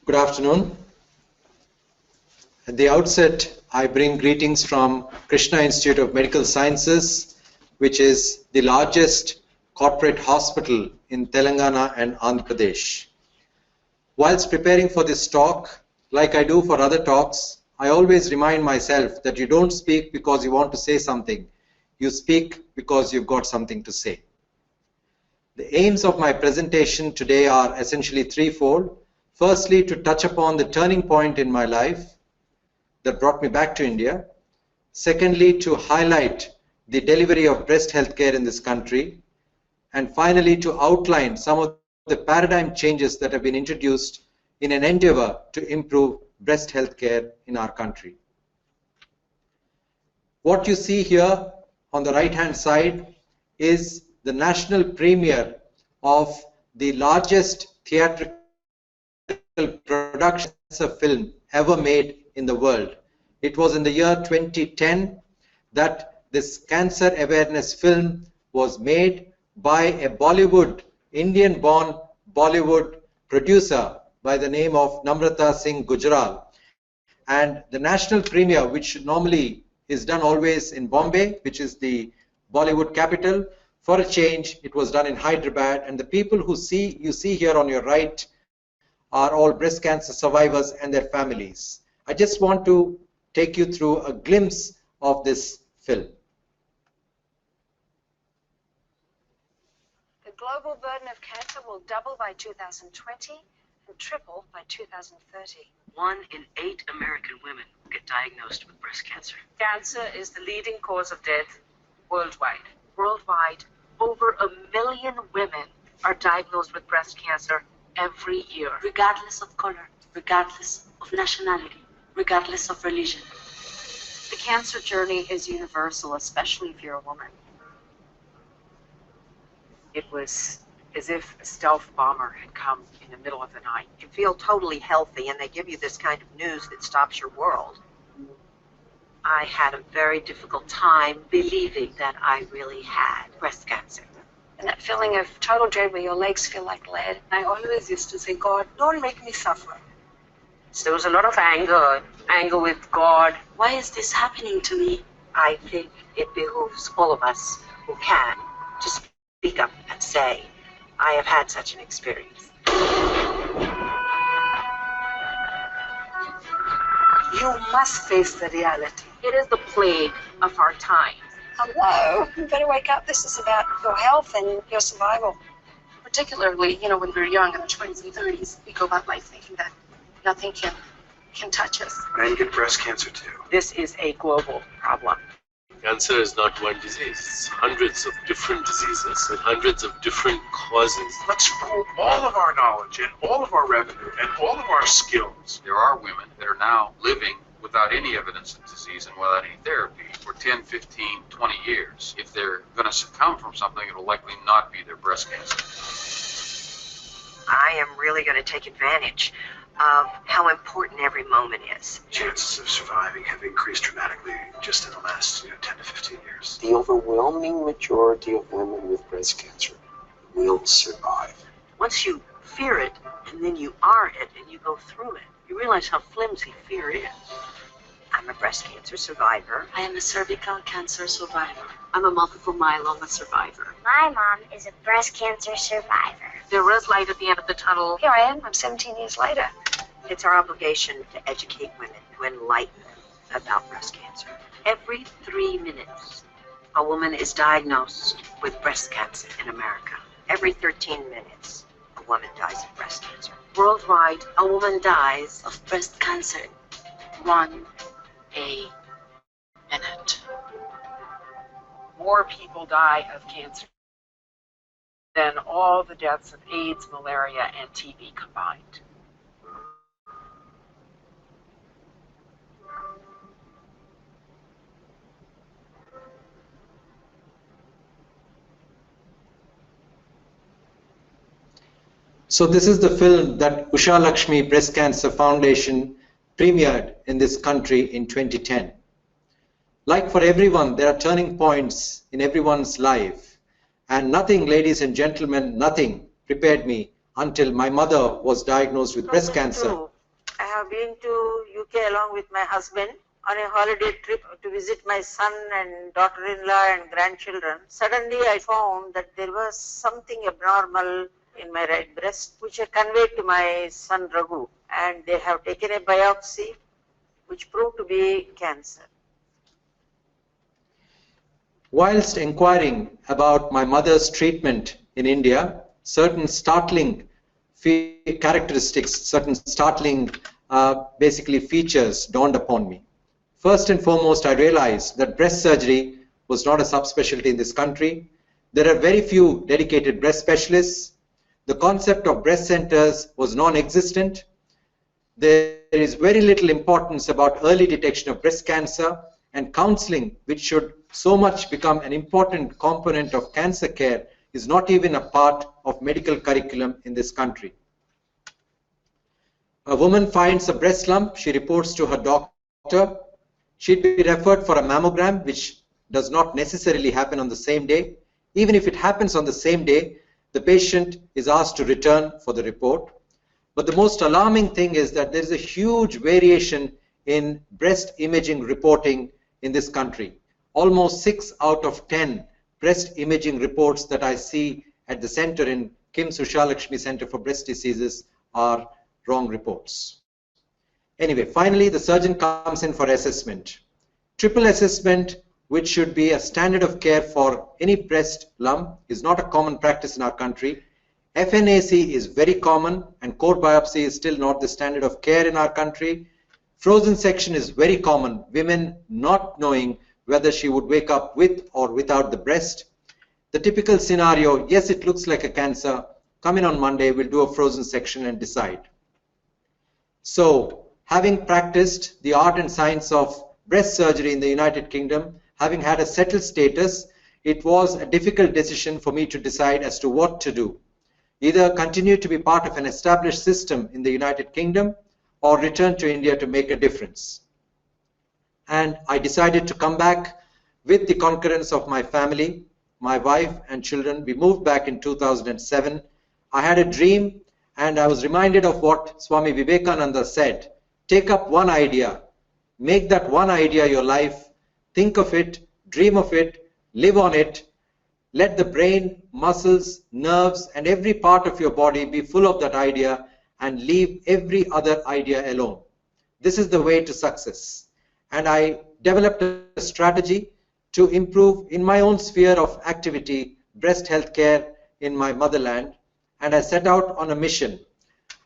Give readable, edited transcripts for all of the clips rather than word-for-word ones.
Good afternoon. At the outset, I bring greetings from Krishna Institute of Medical Sciences, which is the largest corporate hospital in Telangana and Andhra Pradesh. Whilst preparing for this talk, like I do for other talks, I always remind myself that you don't speak because you want to say something. You speak because you've got something to say. The aims of my presentation today are essentially threefold. Firstly, to touch upon the turning point in my life that brought me back to India. Secondly, to highlight the delivery of breast health care in this country. And finally, to outline some of the paradigm changes that have been introduced in an endeavor to improve breast health care in our country. What you see here on the right-hand side is the national premiere of the largest theatrical production of film ever made in the world. It was in the year 2010 that this cancer awareness film was made by a Indian-born Bollywood producer by the name of Namrata Singh Gujral. And the national premiere, which normally is done always in Bombay, which is the Bollywood capital, for a change, it was done in Hyderabad. And the people who you see here on your right are all breast cancer survivors and their families. I just want to take you through a glimpse of this film. The global burden of cancer will double by 2020 and triple by 2030. 1 in 8 American women will get diagnosed with breast cancer. Cancer is the leading cause of death worldwide. Worldwide, over 1 million women are diagnosed with breast cancer every year. Regardless of color, regardless of nationality, regardless of religion. The cancer journey is universal, especially if you're a woman. It was as if a stealth bomber had come in the middle of the night. You feel totally healthy and they give you this kind of news that stops your world. I had a very difficult time believing that I really had breast cancer. And that feeling of total dread where your legs feel like lead. I always used to say, God, don't make me suffer. So there was a lot of anger with God. Why is this happening to me? I think it behooves all of us who can to speak up and say, I have had such an experience. You must face the reality. It is the plague of our times. Hello, you better wake up. This is about your health and your survival. Particularly, when we're young in the 20s and 30s, we go about life thinking that nothing can touch us. Men get breast cancer too. This is a global problem. Cancer is not one disease. It's hundreds of different diseases with hundreds of different causes. Let's pool all of our knowledge and all of our revenue and all of our skills. There are women that are now living without any evidence of disease and without any therapy for 10, 15, 20 years. If they're going to succumb from something, it'll likely not be their breast cancer. I am really going to take advantage of how important every moment is. Chances of surviving have increased dramatically just in the last 10 to 15 years. The overwhelming majority of women with breast cancer will survive. Once you fear it, and then you are it, and you go through it, you realize how flimsy fear is. I'm a breast cancer survivor. I am a cervical cancer survivor. I'm a multiple myeloma survivor. My mom is a breast cancer survivor. There is light at the end of the tunnel. Here I am. I'm 17 years later. It's our obligation to educate women, to enlighten them about breast cancer. Every 3 minutes, a woman is diagnosed with breast cancer in America. Every 13 minutes, a woman dies of breast cancer. Worldwide, a woman dies of breast cancer. 1 a minute. More people die of cancer than all the deaths of AIDS, malaria, and TB combined. So this is the film that Usha Lakshmi Breast Cancer Foundation premiered in this country in 2010. Like for everyone, there are turning points in everyone's life. And nothing, ladies and gentlemen, nothing prepared me until my mother was diagnosed with breast cancer have been to UK along with my husband on a holiday trip to visit my son and daughter-in-law and grandchildren. Suddenly I found that there was something abnormal in my right breast, which I conveyed to my son Raghu, and they have taken a biopsy which proved to be cancer. Whilst inquiring about my mother's treatment in India, certain startling characteristics, certain startling basically features dawned upon me. First and foremost, I realized that breast surgery was not a subspecialty in this country. There are very few dedicated breast specialists. The concept of breast centers was non-existent. There is very little importance about early detection of breast cancer, and counseling, which should so much become an important component of cancer care, is not even a part of medical curriculum in this country. A woman finds a breast lump, she reports to her doctor. She'd be referred for a mammogram, which does not necessarily happen on the same day. Even if it happens on the same day, the patient is asked to return for the report. But the most alarming thing is that there is a huge variation in breast imaging reporting in this country. Almost 6 out of 10 breast imaging reports that I see at the center in Kim Sushalakshmi Center for Breast Diseases are wrong reports. Anyway, finally, the surgeon comes in for assessment. Triple assessment, which should be a standard of care for any breast lump, is not a common practice in our country. FNAC is very common, and core biopsy is still not the standard of care in our country. Frozen section is very common, women not knowing whether she would wake up with or without the breast. The typical scenario, yes, it looks like a cancer, come in on Monday, we'll do a frozen section and decide. So, having practiced the art and science of breast surgery in the United Kingdom, having had a settled status, it was a difficult decision for me to decide as to what to do. Either continue to be part of an established system in the United Kingdom or return to India to make a difference. And I decided to come back with the concurrence of my family, my wife and children. We moved back in 2007. I had a dream, and I was reminded of what Swami Vivekananda said. Take up one idea, make that one idea your life, think of it, dream of it, live on it. Let the brain, muscles, nerves, and every part of your body be full of that idea, and leave every other idea alone. This is the way to success. And I developed a strategy to improve in my own sphere of activity, breast health care in my motherland. And I set out on a mission.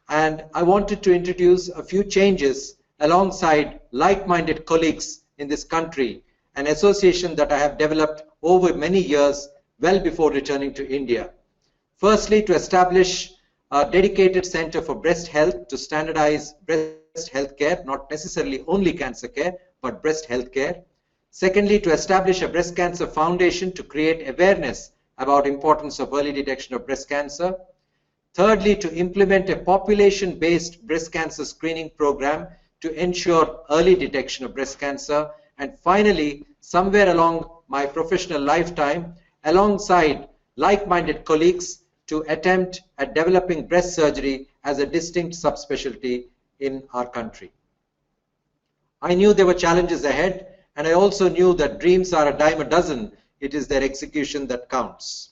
And I wanted to introduce a few changes alongside like-minded colleagues in this country, an association that I have developed over many years, well before returning to India. Firstly, to establish a dedicated center for breast health to standardize breast health care, not necessarily only cancer care, but breast health care. Secondly, to establish a breast cancer foundation to create awareness about importance of early detection of breast cancer. Thirdly, to implement a population-based breast cancer screening program to ensure early detection of breast cancer. And finally, somewhere along my professional lifetime, alongside like-minded colleagues, to attempt at developing breast surgery as a distinct subspecialty in our country. I knew there were challenges ahead, and I also knew that dreams are a dime a dozen. It is their execution that counts.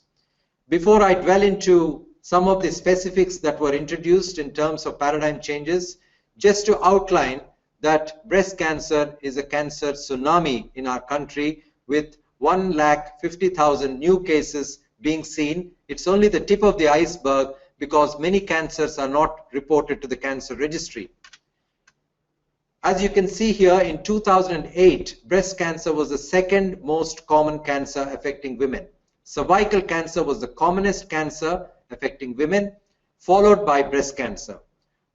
Before I dwell into some of the specifics that were introduced in terms of paradigm changes, just to outline that breast cancer is a cancer tsunami in our country with 150,000 new cases being seen. It's only the tip of the iceberg because many cancers are not reported to the cancer registry. As you can see here, in 2008, breast cancer was the second most common cancer affecting women. Cervical cancer was the commonest cancer affecting women, followed by breast cancer.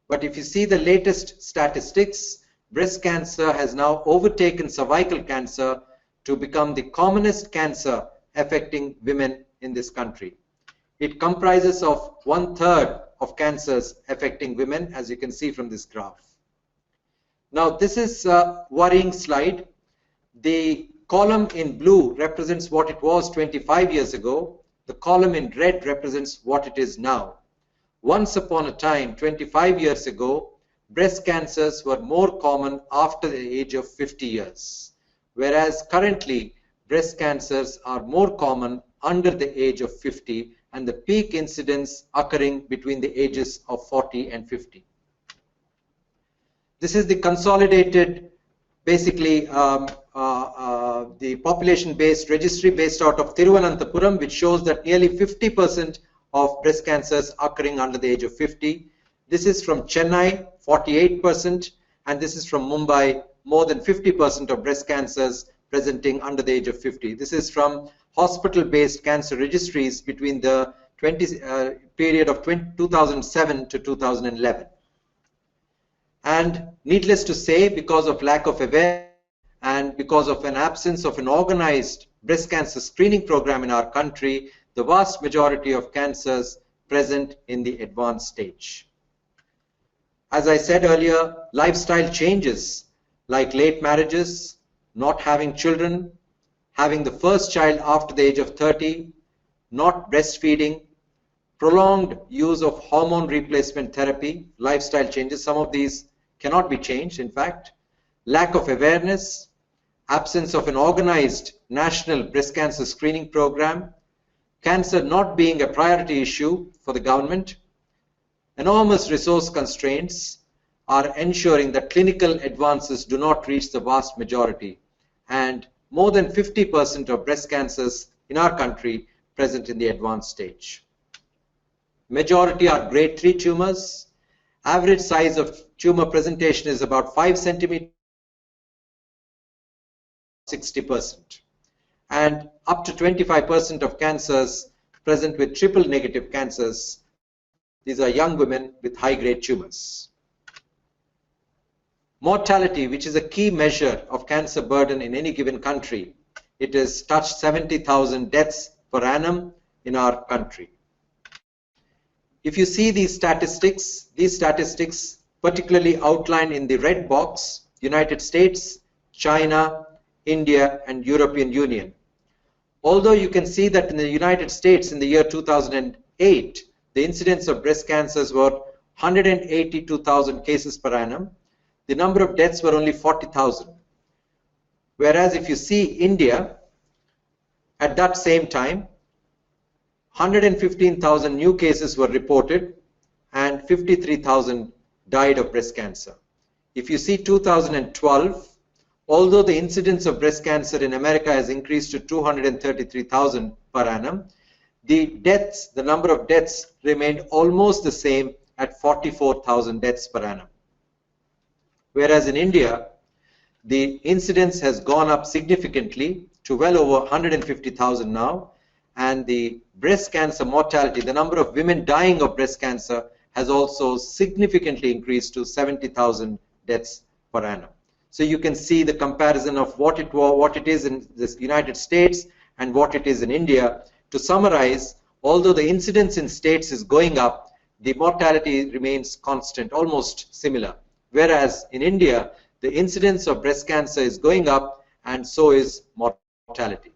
But if you see the latest statistics, breast cancer has now overtaken cervical cancer to become the commonest cancer affecting women in this country. It comprises of 1/3 of cancers affecting women, as you can see from this graph. Now, this is a worrying slide. The column in blue represents what it was 25 years ago. The column in red represents what it is now. Once upon a time, 25 years ago, breast cancers were more common after the age of 50 years, whereas currently breast cancers are more common under the age of 50 and the peak incidence occurring between the ages of 40 and 50. This is the consolidated, basically the population-based registry based out of Thiruvananthapuram, which shows that nearly 50% of breast cancers occurring under the age of 50. This is from Chennai, 48%, and this is from Mumbai, more than 50% of breast cancers presenting under the age of 50. This is from hospital-based cancer registries between the period of 2007 to 2011. And needless to say, because of lack of awareness and because of an absence of an organized breast cancer screening program in our country, the vast majority of cancers present in the advanced stage. As I said earlier, lifestyle changes like late marriages, not having children, having the first child after the age of 30, not breastfeeding, prolonged use of hormone replacement therapy, lifestyle changes, some of these cannot be changed, in fact, lack of awareness, absence of an organized national breast cancer screening program, cancer not being a priority issue for the government, enormous resource constraints are ensuring that clinical advances do not reach the vast majority, and more than 50% of breast cancers in our country present in the advanced stage. Majority are grade 3 tumors. Average size of tumor presentation is about 5 centimeters, 60%. And up to 25% of cancers present with triple negative cancers. These are young women with high-grade tumors. Mortality, which is a key measure of cancer burden in any given country, it has touched 70,000 deaths per annum in our country. If you see these statistics particularly outlined in the red box, United States, China, India, and European Union. Although you can see that in the United States in the year 2008, the incidence of breast cancers were 182,000 cases per annum, the number of deaths were only 40,000. Whereas if you see India, at that same time, 115,000 new cases were reported and 53,000 died of breast cancer. If you see 2012, although the incidence of breast cancer in America has increased to 233,000 per annum, the number of deaths remained almost the same at 44,000 deaths per annum. Whereas in India, the incidence has gone up significantly to well over 150,000 now, and the breast cancer mortality, the number of women dying of breast cancer, has also significantly increased to 70,000 deaths per annum. So you can see the comparison of what it is in the United States and what it is in India. To summarize, although the incidence in states is going up, the mortality remains constant, almost similar. Whereas in India, the incidence of breast cancer is going up and so is mortality.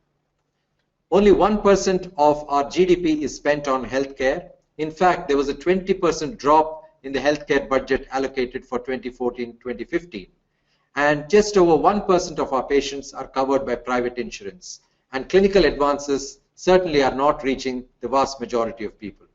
Only 1% of our GDP is spent on healthcare. In fact, there was a 20% drop in the healthcare budget allocated for 2014-2015. And just over 1% of our patients are covered by private insurance. And clinical advances certainly are not reaching the vast majority of people.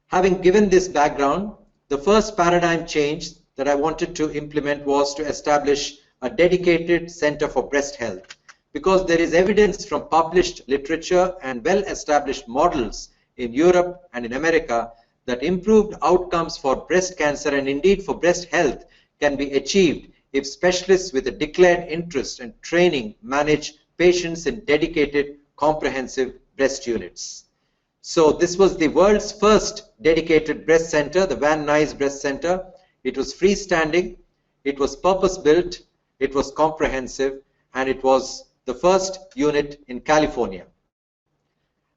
Having given this background, the first paradigm change that I wanted to implement was to establish a dedicated center for breast health, because there is evidence from published literature and well-established models in Europe and in America that improved outcomes for breast cancer and indeed for breast health can be achieved if specialists with a declared interest and training manage patients in dedicated comprehensive breast units. So this was the world's first dedicated breast center, the Van Nuys Breast Center. It was freestanding, it was purpose-built, it was comprehensive, and it was the first unit in California.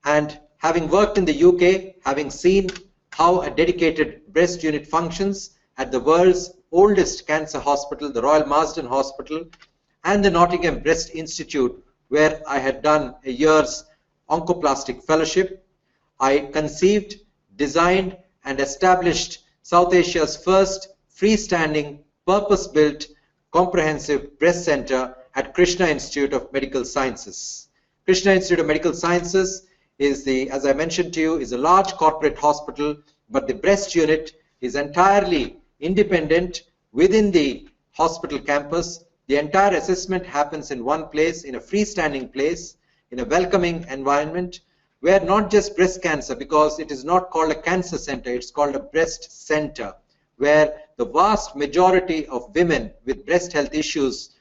And having worked in the UK, having seen how a dedicated breast unit functions at the world's oldest cancer hospital, the Royal Marsden Hospital, and the Nottingham Breast Institute, where I had done a year's oncoplastic fellowship, I conceived, designed, and established South Asia's first freestanding, purpose-built, comprehensive breast center at Krishna Institute of Medical Sciences. Krishna Institute of Medical Sciences is as I mentioned to you, is a large corporate hospital, but the breast unit is entirely independent within the hospital campus. The entire assessment happens in one place, in a freestanding place, in a welcoming environment, where not just breast cancer, because it is not called a cancer center, it's called a breast center, where the vast majority of women with breast health issues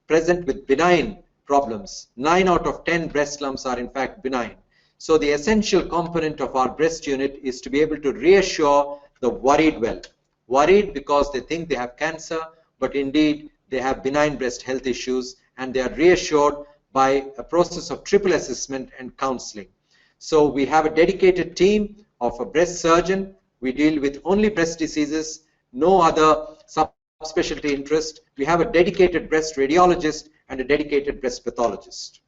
present with benign problems. 9 out of 10 breast lumps are in fact benign. So the essential component of our breast unit is to be able to reassure the worried well. Worried because they think they have cancer, but indeed they have benign breast health issues, and they are reassured by a process of triple assessment and counseling. So we have a dedicated team of a breast surgeon. We deal with only breast diseases, no other subspecialty interest. We have a dedicated breast radiologist and a dedicated breast pathologist.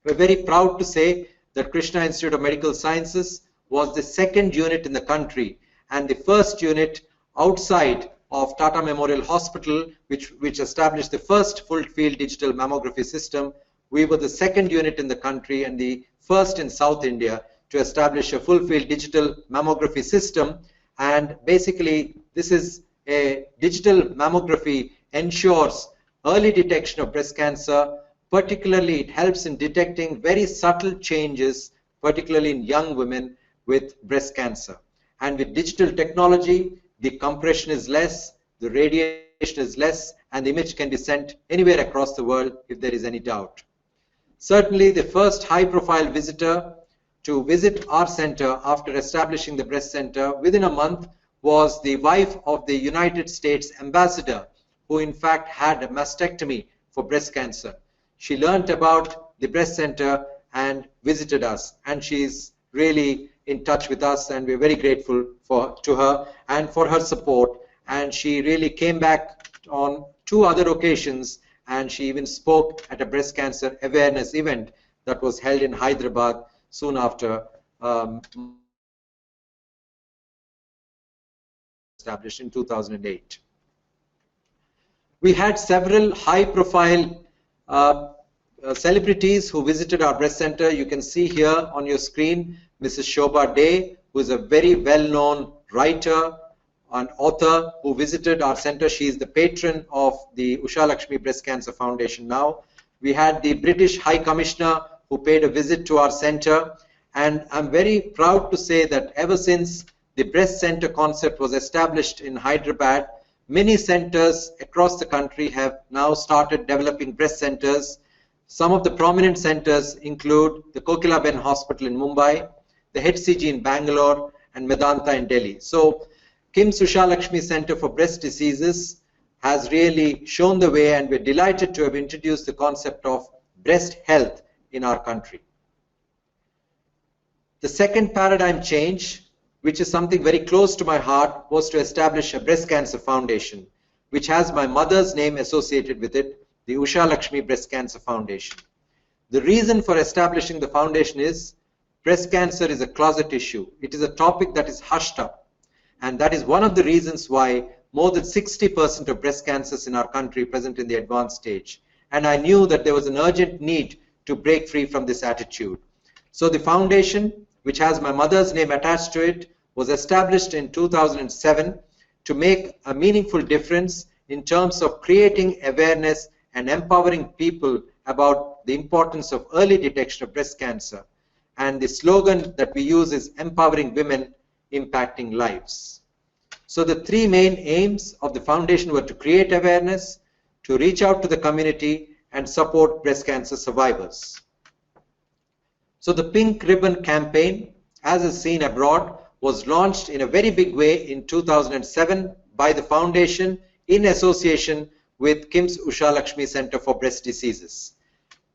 We're very proud to say that Krishna Institute of Medical Sciences was the second unit in the country and the first unit outside of Tata Memorial Hospital, which established the first full field digital mammography system. We were the second unit in the country and the first in South India to establish a full field digital mammography system. And basically, this is a digital mammography ensures early detection of breast cancer. Particularly, it helps in detecting very subtle changes, particularly in young women with breast cancer. And with digital technology, the compression is less, the radiation is less, and the image can be sent anywhere across the world if there is any doubt. Certainly, the first high-profile visitor to visit our center after establishing the breast center within a month was the wife of the United States ambassador, who in fact had a mastectomy for breast cancer. She learned about the breast center and visited us, and she's really in touch with us, and we're very grateful to her and for her support. And she really came back on 2 other occasions, and she even spoke at a breast cancer awareness event that was held in Hyderabad soon after established in 2008. We had several high-profile celebrities who visited our breast center. You can see here on your screen Mrs. Shobha Day, who is a very well-known writer and author who visited our center. She is the patron of the Usha Lakshmi Breast Cancer Foundation now. We had the British High Commissioner who paid a visit to our center, and I'm very proud to say that ever since the breast center concept was established in Hyderabad, many centers across the country have now started developing breast centers. Some of the prominent centers include the Kokilaben Hospital in Mumbai, the HCG in Bangalore, and Medanta in Delhi. So KIMS Usha Lakshmi Center for Breast Diseases has really shown the way, and we're delighted to have introduced the concept of breast health in our country. The second paradigm change, which is something very close to my heart, was to establish a breast cancer foundation, which has my mother's name associated with it, the Usha Lakshmi Breast Cancer Foundation. The reason for establishing the foundation is breast cancer is a closet issue. It is a topic that is hushed up, and that is one of the reasons why more than 60% of breast cancers in our country present in the advanced stage. And I knew that there was an urgent need to break free from this attitude. So the foundation, which has my mother's name attached to it, was established in 2007 to make a meaningful difference in terms of creating awareness and empowering people about the importance of early detection of breast cancer. And the slogan that we use is empowering women, impacting lives. So the 3 main aims of the foundation were to create awareness, to reach out to the community, and support breast cancer survivors. So the Pink Ribbon campaign, as is seen abroad, was launched in a very big way in 2007 by the foundation in association with KIMS Usha Lakshmi Center for Breast Diseases.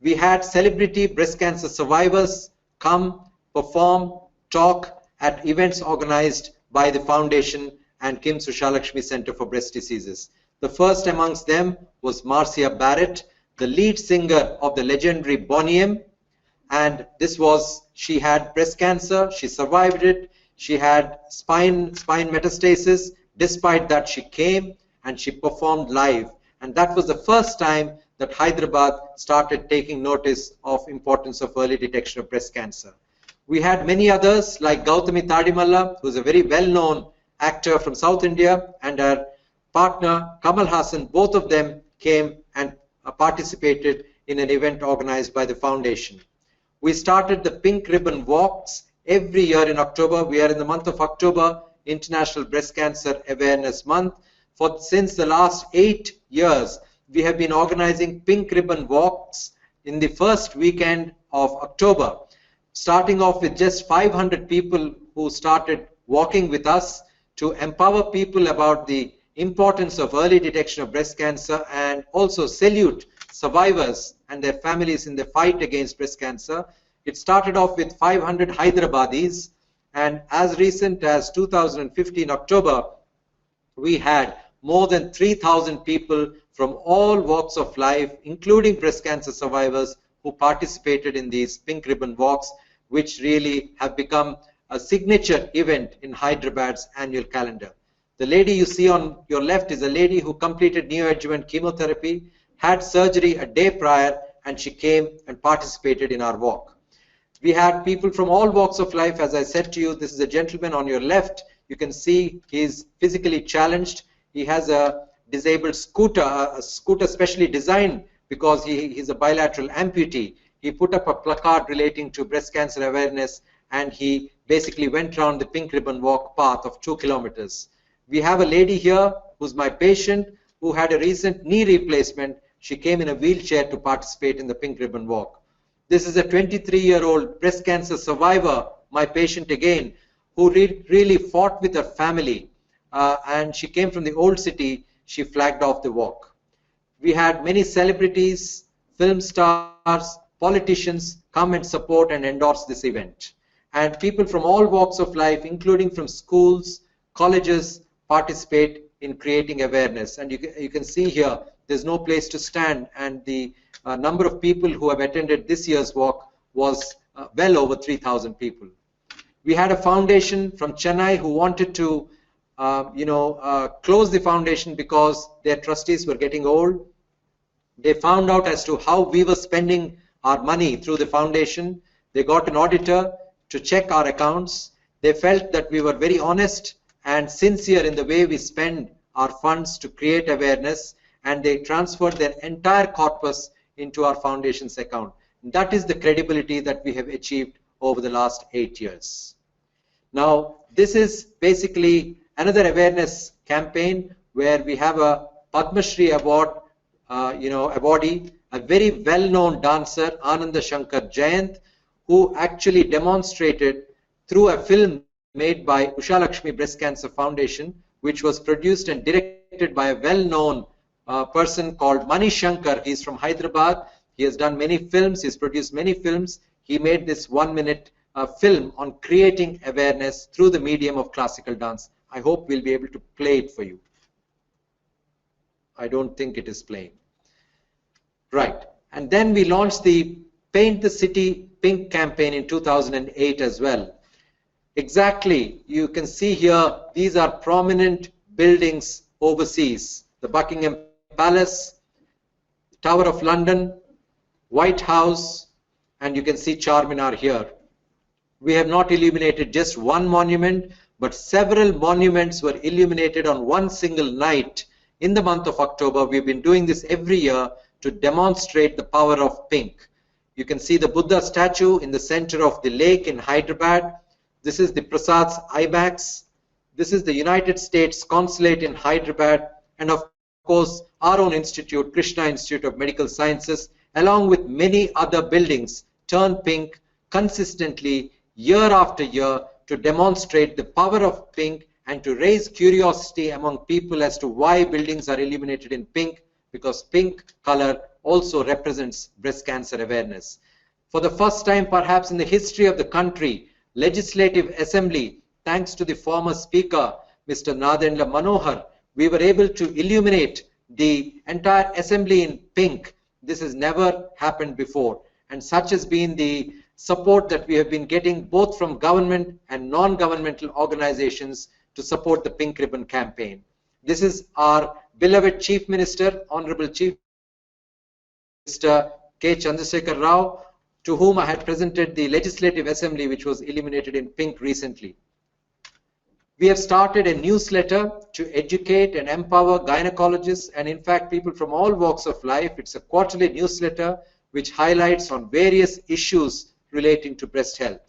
We had celebrity breast cancer survivors come, perform, talk at events organized by the foundation and KIMS Usha Lakshmi Center for Breast Diseases. The first amongst them was Marcia Barrett, the lead singer of the legendary Boney M. And she had breast cancer, she survived it, She had spine metastasis. Despite that, she came and she performed live. And that was the first time that Hyderabad started taking notice of importance of early detection of breast cancer. We had many others like Gautami Tadimalla, who is a very well-known actor from South India, and her partner Kamal Hassan. Both of them came and participated in an event organized by the foundation. We started the Pink Ribbon Walks every year in October. We are in the month of October, International Breast Cancer Awareness Month. Since the last 8 years, we have been organizing Pink Ribbon Walks in the first weekend of October, starting off with just 500 people who started walking with us to empower people about the importance of early detection of breast cancer, and also salute survivors and their families in the fight against breast cancer. It started off with 500 Hyderabadis, and as recent as 2015 October, we had more than 3,000 people from all walks of life, including breast cancer survivors, who participated in these Pink Ribbon Walks, which really have become a signature event in Hyderabad's annual calendar. The lady you see on your left is a lady who completed neoadjuvant chemotherapy, had surgery a day prior, and she came and participated in our walk. We had people from all walks of life. As I said to you, this is a gentleman on your left. You can see he's physically challenged. He has a disabled scooter, a scooter specially designed because he's a bilateral amputee. He put up a placard relating to breast cancer awareness, and he basically went around the Pink Ribbon Walk path of 2 kilometers. We have a lady here who's my patient who had a recent knee replacement. She came in a wheelchair to participate in the Pink Ribbon Walk. This is a 23-year-old breast cancer survivor, my patient again, who really fought with her family, and she came from the old city. She flagged off the walk. We had many celebrities, film stars, politicians come and support and endorse this event. And people from all walks of life, including from schools, colleges, participate in creating awareness. And you can see here, there's no place to stand, and the number of people who have attended this year's walk was well over 3,000 people. We had a foundation from Chennai who wanted to close the foundation because their trustees were getting old. They found out as to how we were spending our money through the foundation. They got an auditor to check our accounts. They felt that we were very honest and sincere in the way we spend our funds to create awareness, and they transferred their entire corpus into our foundation's account. And that is the credibility that we have achieved over the last 8 years. Now, this is basically another awareness campaign where we have a Padma Shri Award, awardee, a very well-known dancer, Ananda Shankar Jayant, who actually demonstrated through a film made by Usha Lakshmi Breast Cancer Foundation, which was produced and directed by a well-known person called Mani Shankar. He's from Hyderabad. He has done many films. He's produced many films. He made this 1-minute film on creating awareness through the medium of classical dance. I hope we'll be able to play it for you. I don't think it is playing. Right. And then we launched the Paint the City Pink campaign in 2008 as well. Exactly. You can see here, these are prominent buildings overseas. The Buckingham Palace, Tower of London, White House, and you can see Charminar here. We have not illuminated just one monument, but several monuments were illuminated on one single night in the month of October. We've been doing this every year to demonstrate the power of pink. You can see the Buddha statue in the center of the lake in Hyderabad. This is the Prasad's IMAX. This is the United States Consulate in Hyderabad, and of course our own institute, Krishna Institute of Medical Sciences, along with many other buildings, turn pink consistently year after year to demonstrate the power of pink and to raise curiosity among people as to why buildings are illuminated in pink, because pink color also represents breast cancer awareness. For the first time perhaps in the history of the country, Legislative Assembly, thanks to the former Speaker, Mr. Nadendra Manohar, we were able to illuminate the entire assembly in pink. This has never happened before, and such has been the support that we have been getting both from government and non-governmental organizations to support the Pink Ribbon campaign. This is our beloved Chief Minister, Honorable Chief Minister K. Chandrasekhar Rao, to whom I had presented the Legislative Assembly, which was illuminated in pink recently. We have started a newsletter to educate and empower gynecologists and in fact people from all walks of life. It's a quarterly newsletter which highlights on various issues relating to breast health.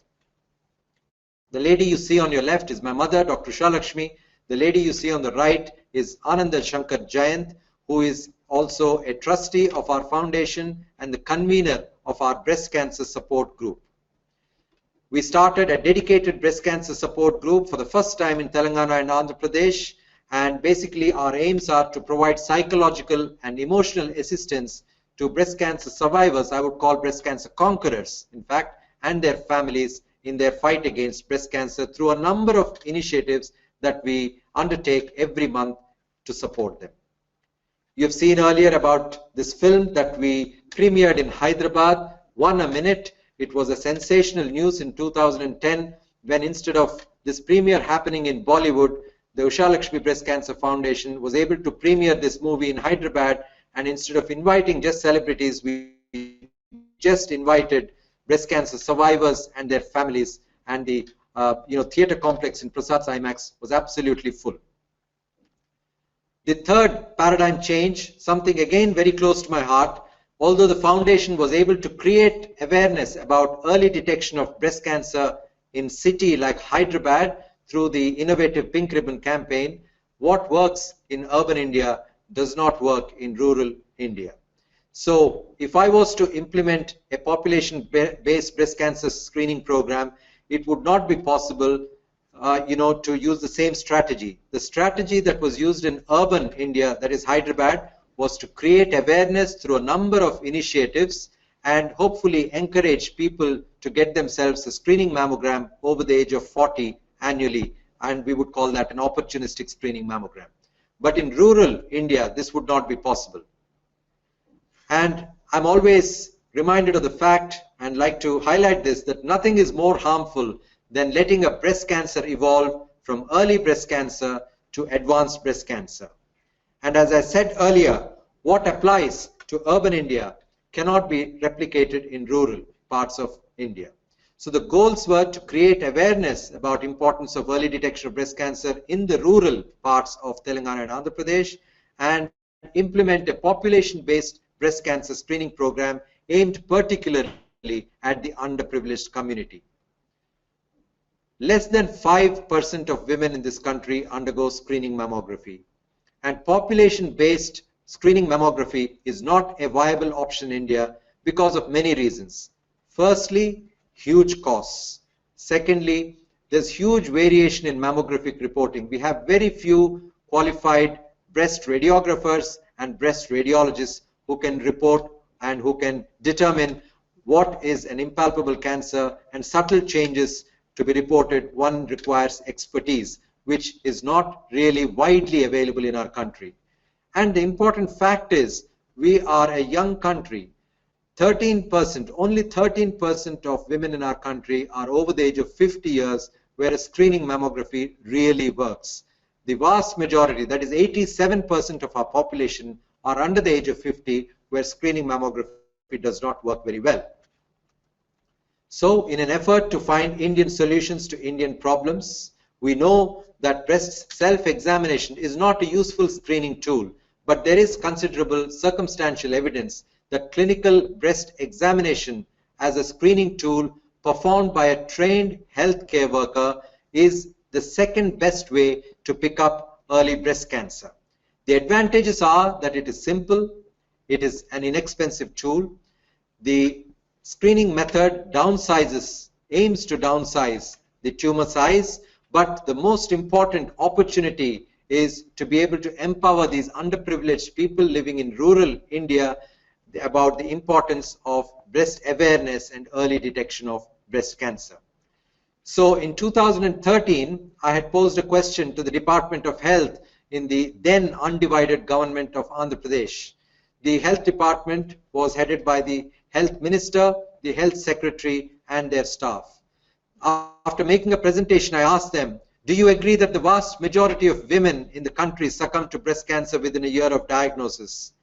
The lady you see on your left is my mother, Dr. Shalakshmi. The lady you see on the right is Ananda Shankar Jayant, who is also a trustee of our foundation and the convener of our breast cancer support group. We started a dedicated breast cancer support group for the first time in Telangana and Andhra Pradesh, and basically our aims are to provide psychological and emotional assistance to breast cancer survivors, I would call breast cancer conquerors, in fact, and their families in their fight against breast cancer through a number of initiatives that we undertake every month to support them. You have seen earlier about this film that we premiered in Hyderabad, One a Minute. It was a sensational news in 2010 when instead of this premiere happening in Bollywood, the Usha Lakshmi Breast Cancer Foundation was able to premiere this movie in Hyderabad, and instead of inviting just celebrities, we just invited breast cancer survivors and their families, and the theatre complex in Prasad's IMAX was absolutely full. The third paradigm change, something again very close to my heart, although the foundation was able to create awareness about early detection of breast cancer in city like Hyderabad through the innovative Pink Ribbon campaign, what works in urban India does not work in rural India. So if I was to implement a population-based breast cancer screening program, it would not be possible to use the same strategy. The strategy that was used in urban India, that is Hyderabad, was to create awareness through a number of initiatives and hopefully encourage people to get themselves a screening mammogram over the age of 40 annually, and we would call that an opportunistic screening mammogram. But in rural India, this would not be possible. And I'm always reminded of the fact, and like to highlight this, that nothing is more harmful than letting a breast cancer evolve from early breast cancer to advanced breast cancer. And as I said earlier, what applies to urban India cannot be replicated in rural parts of India. So the goals were to create awareness about importance of early detection of breast cancer in the rural parts of Telangana and Andhra Pradesh, and implement a population-based breast cancer screening program aimed particularly at the underprivileged community. Less than 5% of women in this country undergo screening mammography, and population-based screening mammography is not a viable option in India because of many reasons. Firstly, huge costs. Secondly, there's huge variation in mammographic reporting. We have very few qualified breast radiographers and breast radiologists who can report and who can determine what is an impalpable cancer, and subtle changes to be reported, one requires expertise, which is not really widely available in our country. And the important fact is, we are a young country. 13%, only 13% of women in our country are over the age of 50 years, where screening mammography really works. The vast majority, that is 87% of our population, are under the age of 50, where screening mammography does not work very well. So in an effort to find Indian solutions to Indian problems, we know that breast self-examination is not a useful screening tool, but there is considerable circumstantial evidence that clinical breast examination as a screening tool performed by a trained healthcare worker is the second best way to pick up early breast cancer. The advantages are that it is simple, it is an inexpensive tool. The screening method aims to downsize the tumor size, but the most important opportunity is to be able to empower these underprivileged people living in rural India about the importance of breast awareness and early detection of breast cancer. So in 2013, I had posed a question to the Department of Health in the then undivided government of Andhra Pradesh. The health department was headed by the health minister, the health secretary, and their staff. After making a presentation, I asked them, do you agree that the vast majority of women in the country succumb to breast cancer within a year of diagnosis?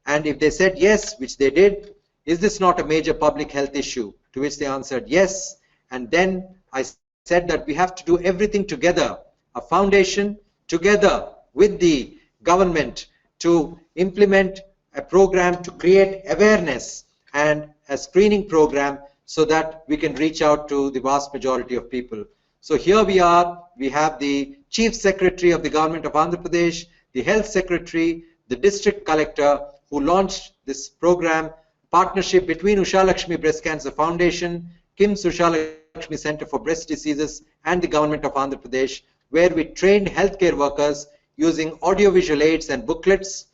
And if they said yes, which they did, is this not a major public health issue? To which they answered yes. And then I said that we have to do everything together, a foundation together with the government to implement a program to create awareness and a screening program so that we can reach out to the vast majority of people. So here we are, we have the Chief Secretary of the Government of Andhra Pradesh, the Health Secretary, the District Collector who launched this program, partnership between Usha Lakshmi Breast Cancer Foundation, KIMS Usha Lakshmi Center for Breast Diseases and the Government of Andhra Pradesh, where we trained healthcare workers using audiovisual aids and booklets.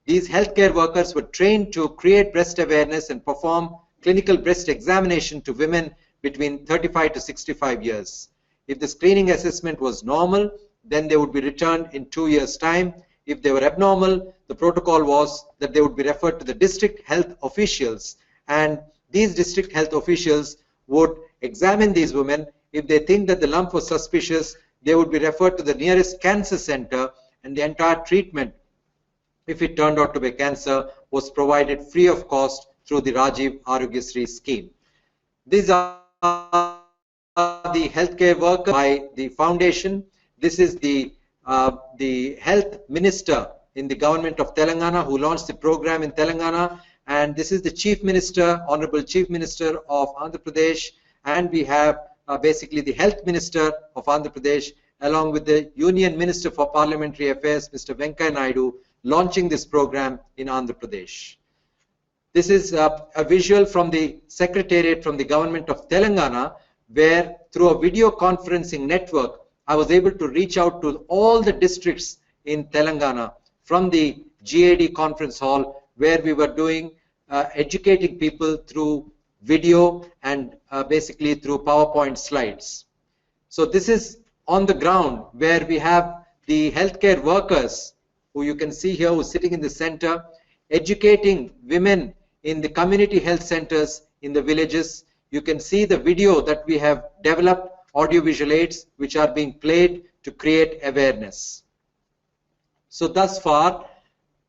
These healthcare workers were trained to create breast awareness and perform clinical breast examination to women between 35 to 65 years. If the screening assessment was normal, then they would be returned in 2 years' time. If they were abnormal, the protocol was that they would be referred to the district health officials, and these district health officials would examine these women. If they think that the lump was suspicious, they would be referred to the nearest cancer center, and the entire treatment, if it turned out to be cancer, was provided free of cost through the Rajiv Arogyasri scheme. These are the healthcare workers by the foundation. This is the health minister in the government of Telangana who launched the program in Telangana, and this is the Chief Minister, Honorable Chief Minister of Andhra Pradesh, and we have basically the Health Minister of Andhra Pradesh along with the Union Minister for Parliamentary Affairs, Mr. Venkaiah Naidu, launching this program in Andhra Pradesh. This is a visual from the Secretariat from the government of Telangana, where through a video conferencing network, I was able to reach out to all the districts in Telangana from the GAD conference hall, where we were doing educating people through video and basically through PowerPoint slides. So this is on the ground where we have the healthcare workers who you can see here who are sitting in the center, educating women in the community health centers in the villages. You can see the video that we have developed, audiovisual aids which are being played to create awareness. So thus far,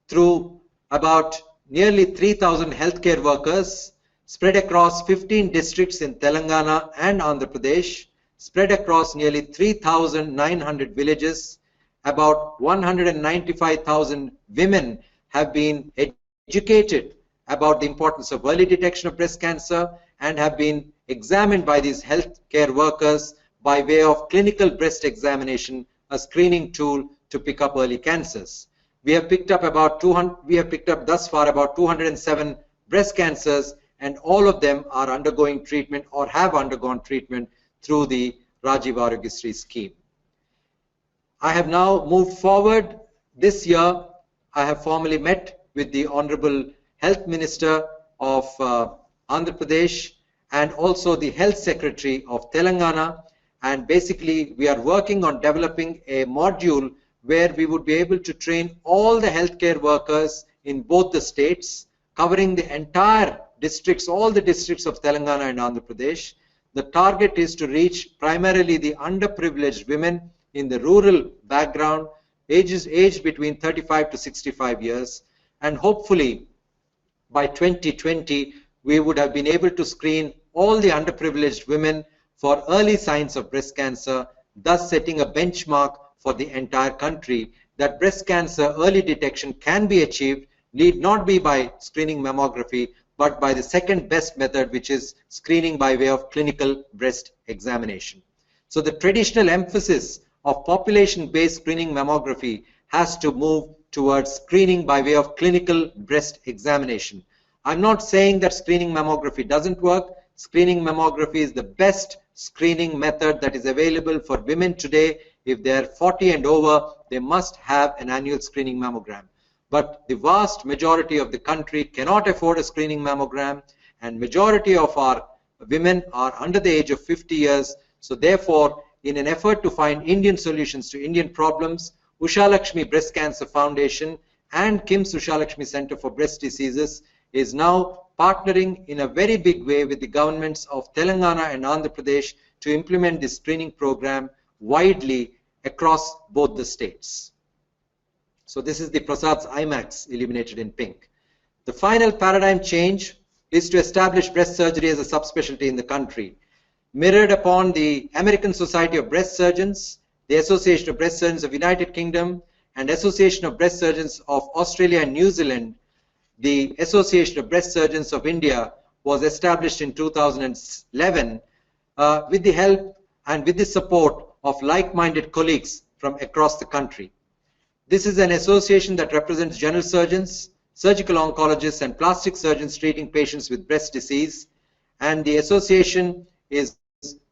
through about nearly 3,000 healthcare workers spread across 15 districts in Telangana and Andhra Pradesh, spread across nearly 3,900 villages, about 195,000 women have been educated about the importance of early detection of breast cancer and have been examined by these healthcare workers by way of clinical breast examination, a screening tool to pick up early cancers. We have picked up thus far about 207 breast cancers, and all of them are undergoing treatment or have undergone treatment through the Rajiv Arogyasri scheme. I have now moved forward. This year, I have formally met with the Honorable Health Minister of Andhra Pradesh and also the Health Secretary of Telangana, and basically we are working on developing a module where we would be able to train all the healthcare workers in both the states, covering the entire districts, all the districts of Telangana and Andhra Pradesh. The target is to reach primarily the underprivileged women in the rural background, aged between 35 to 65 years, and hopefully by 2020 we would have been able to screen all the underprivileged women for early signs of breast cancer, thus setting a benchmark for the entire country that breast cancer early detection can be achieved, need not be by screening mammography, but by the second best method, which is screening by way of clinical breast examination. So the traditional emphasis of population-based screening mammography has to move towards screening by way of clinical breast examination. I'm not saying that screening mammography doesn't work. Screening mammography is the best screening method that is available for women today. If they're 40 and over, they must have an annual screening mammogram. But the vast majority of the country cannot afford a screening mammogram, and majority of our women are under the age of 50 years. So therefore, in an effort to find Indian solutions to Indian problems, Usha Lakshmi Breast Cancer Foundation and KIMS Usha Lakshmi Center for Breast Diseases is now partnering in a very big way with the governments of Telangana and Andhra Pradesh to implement this screening program widely across both the states. So this is the Prasad's IMAX illuminated in pink. The final paradigm change is to establish breast surgery as a subspecialty in the country, mirrored upon the American Society of Breast Surgeons, the Association of Breast Surgeons of United Kingdom, and Association of Breast Surgeons of Australia and New Zealand. The Association of Breast Surgeons of India was established in 2011 with the help and with the support of like-minded colleagues from across the country. This is an association that represents general surgeons, surgical oncologists, and plastic surgeons treating patients with breast disease, and the association is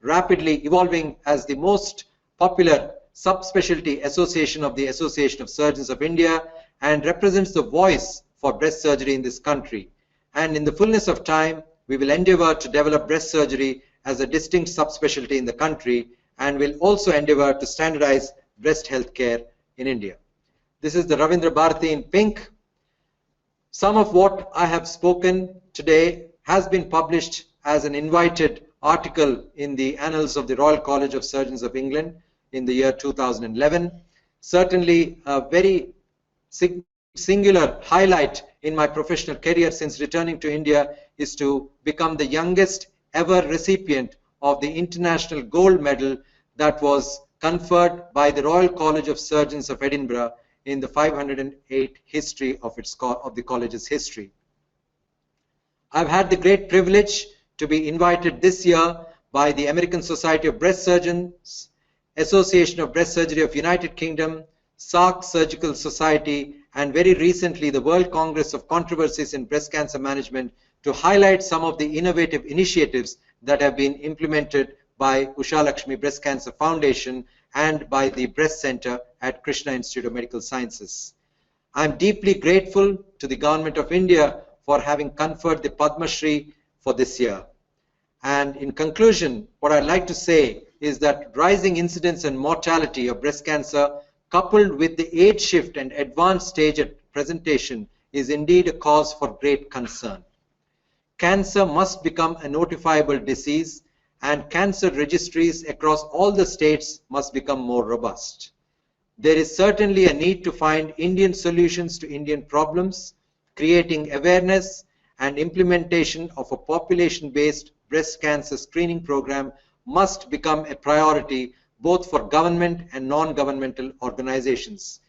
rapidly evolving as the most popular subspecialty association of the Association of Surgeons of India and represents the voice for breast surgery in this country. And in the fullness of time, we will endeavor to develop breast surgery as a distinct subspecialty in the country and will also endeavor to standardize breast health care in India. This is the Ravindra Bharati in pink. Some of what I have spoken today has been published as an invited article in the Annals of the Royal College of Surgeons of England in the year 2011. Certainly a very singular highlight in my professional career since returning to India is to become the youngest ever recipient of the International Gold Medal that was conferred by the Royal College of Surgeons of Edinburgh in the 508 history of the college's history. I've had the great privilege to be invited this year by the American Society of Breast Surgeons, Association of Breast Surgery of United Kingdom, Sark Surgical Society, and very recently the World Congress of Controversies in Breast Cancer Management to highlight some of the innovative initiatives that have been implemented by Usha Lakshmi Breast Cancer Foundation and by the Breast Center at Krishna Institute of Medical Sciences. I am deeply grateful to the Government of India for having conferred the Padma Shri for this year. And in conclusion, what I'd like to say is that rising incidence and mortality of breast cancer coupled with the age shift and advanced stage at presentation is indeed a cause for great concern. Cancer must become a notifiable disease and cancer registries across all the states must become more robust. There is certainly a need to find Indian solutions to Indian problems, creating awareness and implementation of a population-based breast cancer screening program must become a priority both for government and non-governmental organizations.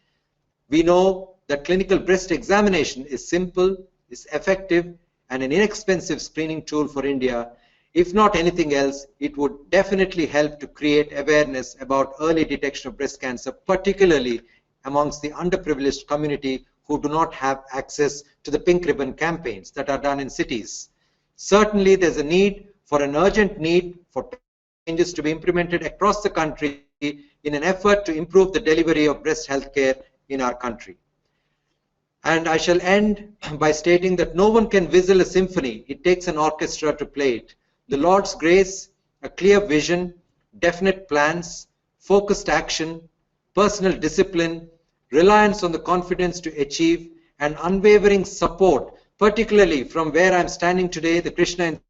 We know that clinical breast examination is simple, is effective, and an inexpensive screening tool for India. If not anything else, it would definitely help to create awareness about early detection of breast cancer, particularly amongst the underprivileged community who do not have access to the pink ribbon campaigns that are done in cities. Certainly, there's a need for an urgent need for changes to be implemented across the country in an effort to improve the delivery of breast health care in our country. And I shall end by stating that no one can whistle a symphony. It takes an orchestra to play it. The Lord's grace, a clear vision, definite plans, focused action, personal discipline, reliance on the confidence to achieve, and unwavering support, particularly from where I'm standing today, the Krishna Institute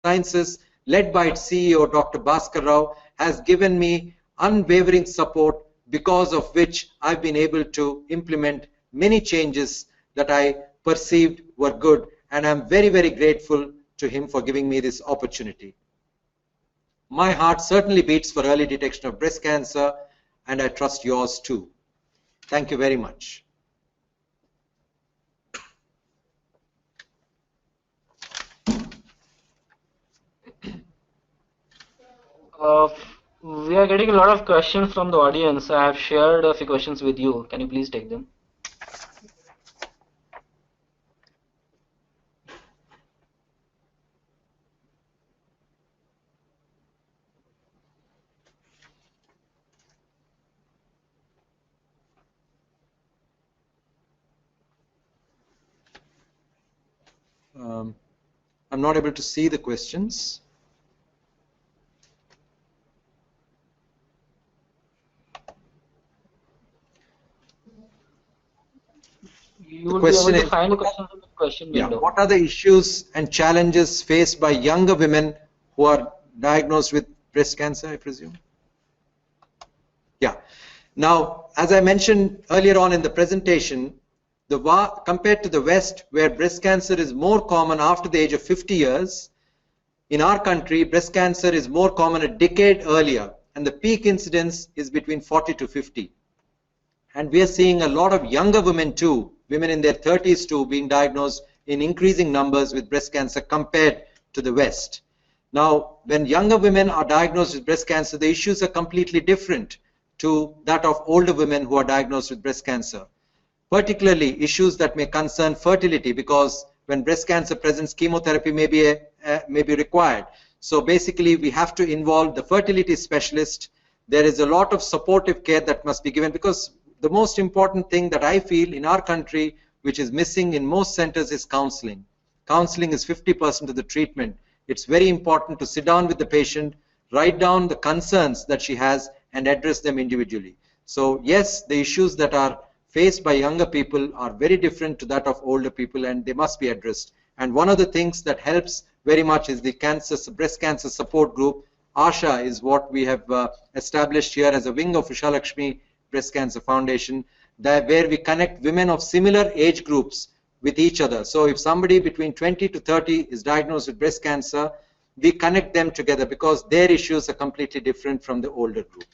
of Sciences, led by its CEO, Dr. Bhaskar Rao, has given me unwavering support, because of which I've been able to implement many changes that I perceived were good, and I'm very, very grateful to him for giving me this opportunity. My heart certainly beats for early detection of breast cancer, and I trust yours too. Thank you very much. We are getting a lot of questions from the audience. I have shared a few questions with you. Can you please take them? I'm not able to see the questions. You will be able to find the questions in the question Yeah. window. What are the issues and challenges faced by younger women who are diagnosed with breast cancer, I presume? Yeah. Now, as I mentioned earlier on in the presentation, compared to the West, where breast cancer is more common after the age of 50 years, in our country, breast cancer is more common a decade earlier, and the peak incidence is between 40 to 50. And we are seeing a lot of younger women too, women in their 30s too, being diagnosed in increasing numbers with breast cancer compared to the West. Now, when younger women are diagnosed with breast cancer, the issues are completely different to that of older women who are diagnosed with breast cancer. Particularly issues that may concern fertility, because when breast cancer presents, chemotherapy may be required. So basically, we have to involve the fertility specialist. There is a lot of supportive care that must be given, because the most important thing that I feel in our country, which is missing in most centers, is counseling. Counseling is 50% of the treatment. It's very important to sit down with the patient, write down the concerns that she has, and address them individually. So yes, the issues that are faced by younger people are very different to that of older people, and they must be addressed. And one of the things that helps very much is the breast cancer support group. ASHA is what we have established here as a wing of Ushalakshmi Breast Cancer Foundation, where we connect women of similar age groups with each other. So if somebody between 20 to 30 is diagnosed with breast cancer, we connect them together because their issues are completely different from the older group.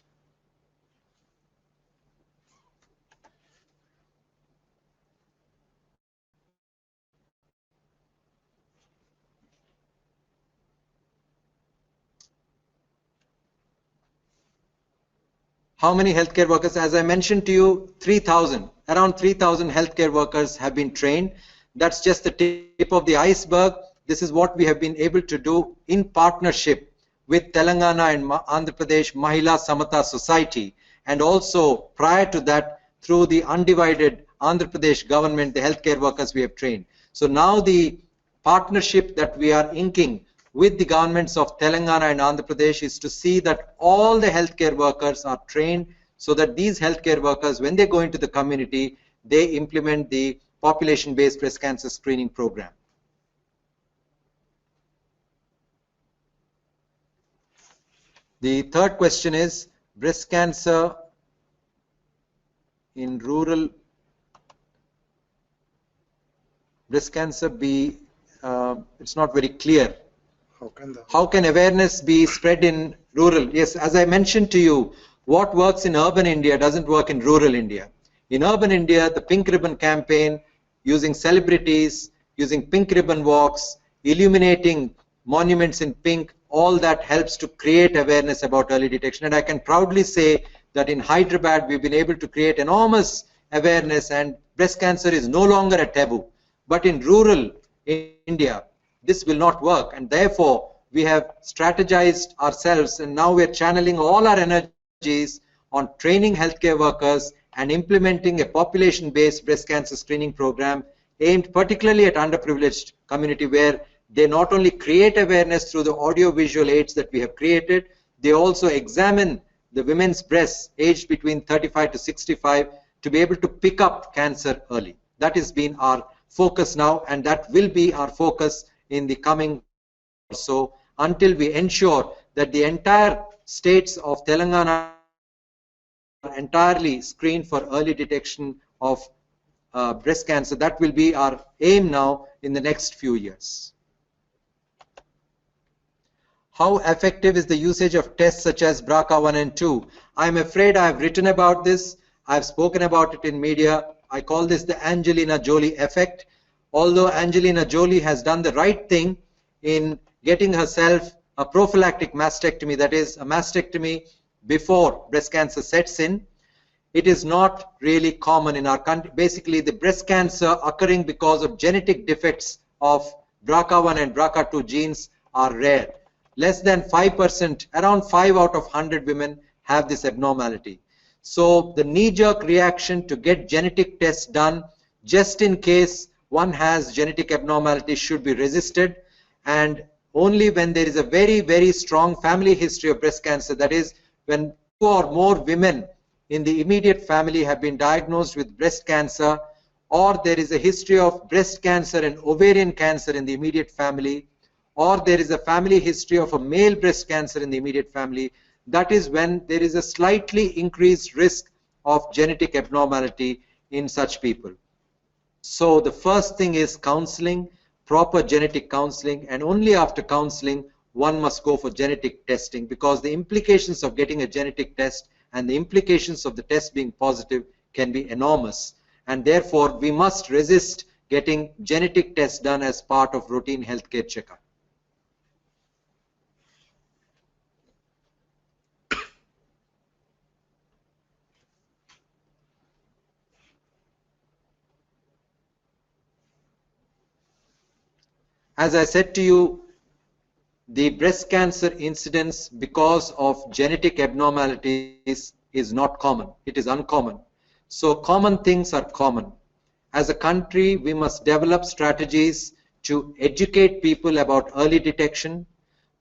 How many healthcare workers? As I mentioned to you, 3,000. Around 3,000 healthcare workers have been trained. That's just the tip of the iceberg. This is what we have been able to do in partnership with Telangana and Andhra Pradesh Mahila Samata Society, and also prior to that through the undivided Andhra Pradesh government, the healthcare workers we have trained. So now the partnership that we are inking with the governments of Telangana and Andhra Pradesh is to see that all the healthcare workers are trained, so that these healthcare workers, when they go into the community, they implement the population-based breast cancer screening program. The third question is breast cancer in rural. Breast cancer be, it's not very clear. How can awareness be spread in rural? Yes, as I mentioned to you, what works in urban India doesn't work in rural India. In urban India, the Pink Ribbon campaign, using celebrities, using pink ribbon walks, illuminating monuments in pink, all that helps to create awareness about early detection. And I can proudly say that in Hyderabad, we've been able to create enormous awareness, and breast cancer is no longer a taboo. But in rural India, this will not work, and therefore we have strategized ourselves, and now we're channeling all our energies on training healthcare workers and implementing a population-based breast cancer screening program aimed particularly at underprivileged community, where they not only create awareness through the audio-visual aids that we have created, they also examine the women's breasts aged between 35 to 65 to be able to pick up cancer early. That has been our focus now, and that will be our focus in the coming or so, until we ensure that the entire states of Telangana are entirely screened for early detection of breast cancer. That will be our aim now in the next few years. How effective is the usage of tests such as BRCA1 and 2? I'm afraid I have written about this. I've spoken about it in media. I call this the Angelina Jolie effect. Although Angelina Jolie has done the right thing in getting herself a prophylactic mastectomy, that is a mastectomy before breast cancer sets in, it is not really common in our country. Basically, the breast cancer occurring because of genetic defects of BRCA1 and BRCA2 genes are rare. Less than 5%, around 5 out of 100 women have this abnormality. So the knee-jerk reaction to get genetic tests done just in case one has genetic abnormality should be resisted, and only when there is a very, very strong family history of breast cancer, that is when 2 or more women in the immediate family have been diagnosed with breast cancer, or there is a history of breast cancer and ovarian cancer in the immediate family, or there is a family history of a male breast cancer in the immediate family, that is when there is a slightly increased risk of genetic abnormality in such people. So the first thing is counseling, proper genetic counseling, and only after counseling one must go for genetic testing, because the implications of getting a genetic test and the implications of the test being positive can be enormous, and therefore we must resist getting genetic tests done as part of routine healthcare checkup. As I said to you, the breast cancer incidence because of genetic abnormalities is not common. It is uncommon. So common things are common. As a country, we must develop strategies to educate people about early detection.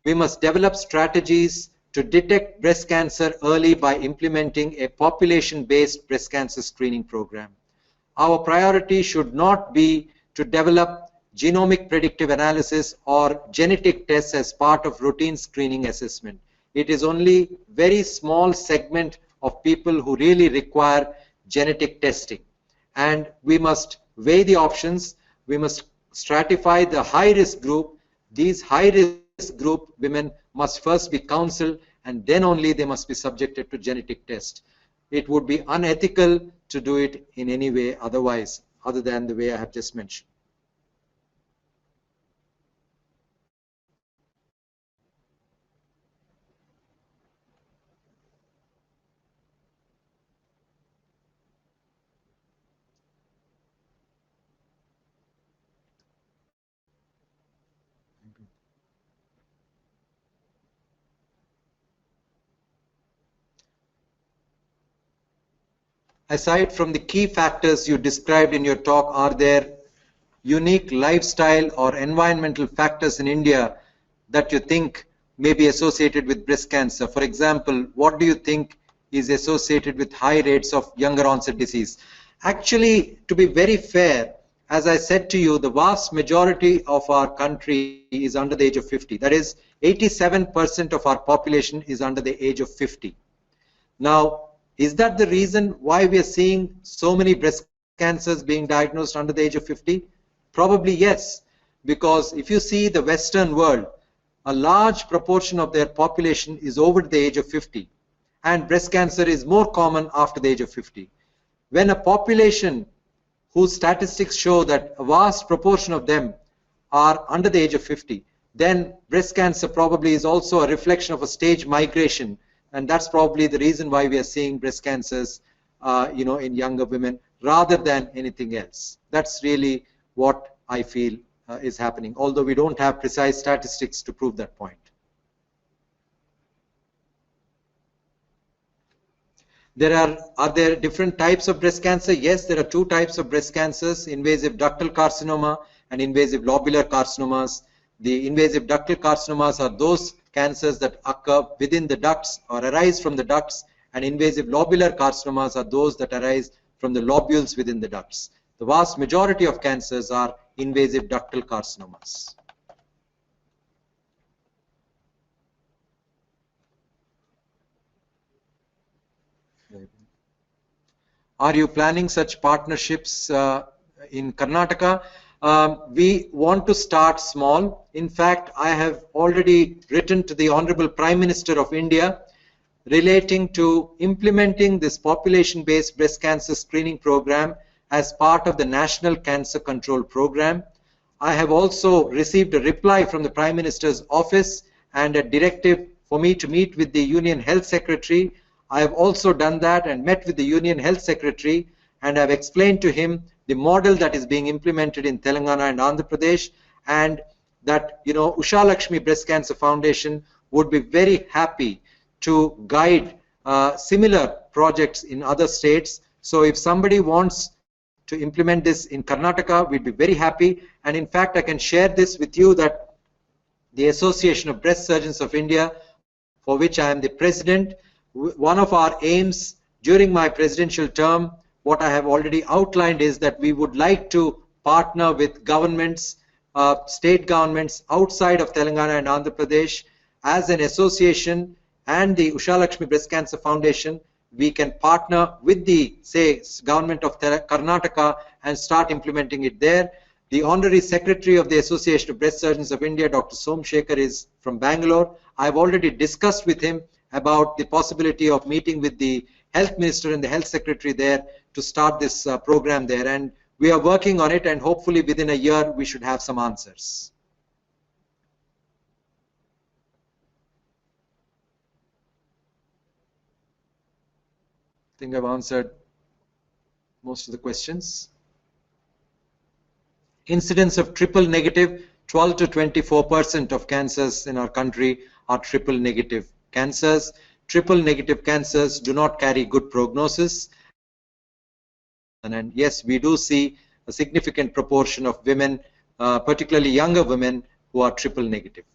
We must develop strategies to detect breast cancer early by implementing a population-based breast cancer screening program. Our priority should not be to develop genomic predictive analysis or genetic tests as part of routine screening assessment. It is only very small segment of people who really require genetic testing. And we must weigh the options. We must stratify the high-risk group. These high-risk group women must first be counseled, and then only they must be subjected to genetic test. It would be unethical to do it in any way otherwise, other than the way I have just mentioned. Aside from the key factors you described in your talk, are there unique lifestyle or environmental factors in India that you think may be associated with breast cancer? For example, what do you think is associated with high rates of younger onset disease? Actually, to be very fair, as I said to you, the vast majority of our country is under the age of 50. That is, 87% of our population is under the age of 50. Now, is that the reason why we are seeing so many breast cancers being diagnosed under the age of 50? Probably yes, because if you see the Western world, a large proportion of their population is over the age of 50, and breast cancer is more common after the age of 50. When a population whose statistics show that a vast proportion of them are under the age of 50, then breast cancer probably is also a reflection of a stage migration, and that's probably the reason why we are seeing breast cancers in younger women rather than anything else. That's really what I feel is happening, although we don't have precise statistics to prove that point. Are there different types of breast cancer? Yes, there are two types of breast cancers, invasive ductal carcinoma and invasive lobular carcinomas. The invasive ductal carcinomas are those cancers that occur within the ducts or arise from the ducts, and invasive lobular carcinomas are those that arise from the lobules within the ducts. The vast majority of cancers are invasive ductal carcinomas. Are you planning such partnerships in Karnataka? We want to start small. In fact, I have already written to the Honorable Prime Minister of India relating to implementing this population-based breast cancer screening program as part of the National Cancer Control Program. I have also received a reply from the Prime Minister's office and a directive for me to meet with the Union Health Secretary. I have also done that and met with the Union Health Secretary, and I have explained to him the model that is being implemented in Telangana and Andhra Pradesh, and that Usha Lakshmi Breast Cancer Foundation would be very happy to guide similar projects in other states. So if somebody wants to implement this in Karnataka, we'd be very happy. And in fact, I can share this with you that the Association of Breast Surgeons of India, for which I am the president, one of our aims during my presidential term what I have already outlined is that we would like to partner with governments, state governments outside of Telangana and Andhra Pradesh as an association, and the Usha Lakshmi Breast Cancer Foundation. We can partner with the, say, government of Karnataka and start implementing it there. The Honorary Secretary of the Association of Breast Surgeons of India, Dr. Somshekhar, is from Bangalore. I've already discussed with him about the possibility of meeting with the Health Minister and the Health Secretary there to start this program there. And we are working on it, and hopefully within a year we should have some answers. I think I've answered most of the questions. Incidence of triple negative, 12 to 24% of cancers in our country are triple negative cancers. Triple negative cancers do not carry good prognosis. And yes, we do see a significant proportion of women, particularly younger women, who are triple negative.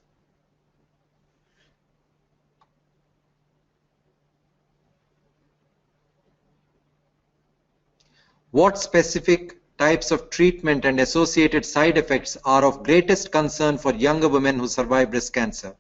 What specific types of treatment and associated side effects are of greatest concern for younger women who survive breast cancer?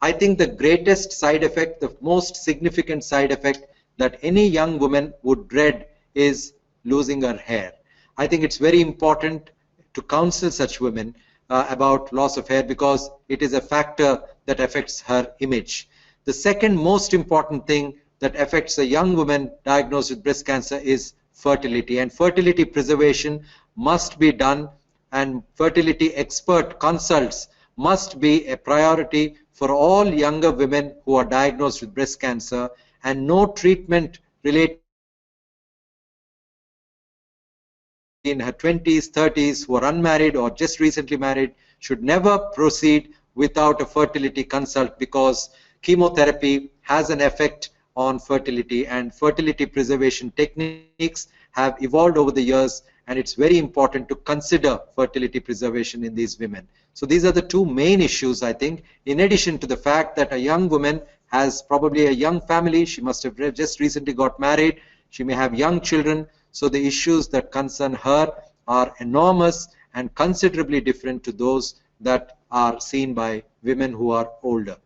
I think the greatest side effect, the most significant side effect that any young woman would dread is losing her hair. I think it's very important to counsel such women about loss of hair, because it is a factor that affects her image. The second most important thing that affects a young woman diagnosed with breast cancer is fertility, and fertility preservation must be done, and fertility expert consults must be a priority for all younger women who are diagnosed with breast cancer, and no treatment related in her 20s, 30s who are unmarried or just recently married should never proceed without a fertility consult, because chemotherapy has an effect on fertility, and fertility preservation techniques have evolved over the years, and it's very important to consider fertility preservation in these women. So these are the two main issues, I think, in addition to the fact that a young woman has probably a young family, she must have just recently got married, she may have young children, so the issues that concern her are enormous and considerably different to those that are seen by women who are older.